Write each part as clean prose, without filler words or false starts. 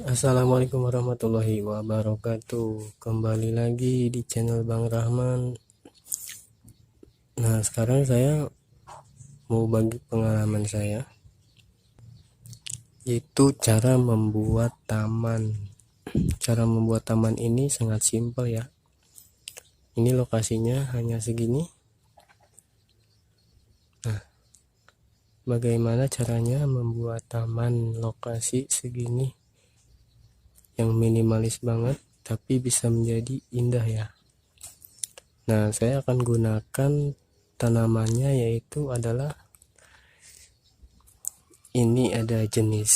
Assalamualaikum warahmatullahi wabarakatuh. Kembali lagi di channel Bang Rahman. Nah, sekarang saya mau bagi pengalaman saya, yaitu cara membuat taman. Cara membuat taman ini sangat simpel ya. Ini lokasinya hanya segini. Nah, bagaimana caranya membuat taman lokasi segini yang minimalis banget tapi bisa menjadi indah ya. Nah, saya akan gunakan tanamannya, yaitu adalah ini, ada jenis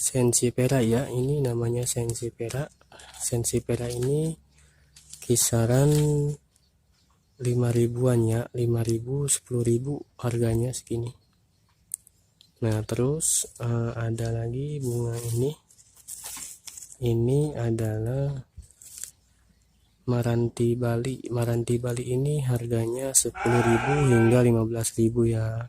sensipera ya. Ini namanya sensipera. Sensipera ini kisaran 5.000-an ya, 5.000 10.000 harganya segini. Nah, terus ada lagi bunga ini adalah Maranti Bali. Maranti Bali ini harganya 10.000 hingga 15.000 ya.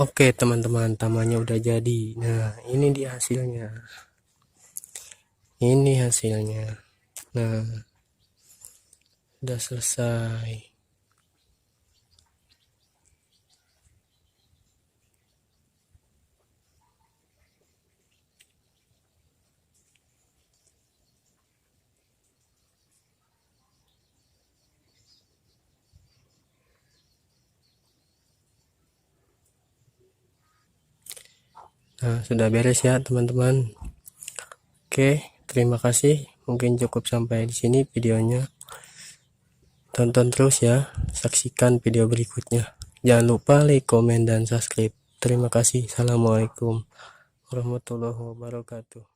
Oke teman-teman, tamannya udah jadi. Nah, ini dia hasilnya. Ini hasilnya. Nah, udah selesai. Nah, sudah beres ya teman-teman. Oke, terima kasih. Mungkin cukup sampai di sini videonya. Tonton terus ya, saksikan video berikutnya. Jangan lupa like, komen, dan subscribe. Terima kasih. Assalamualaikum warahmatullahi wabarakatuh.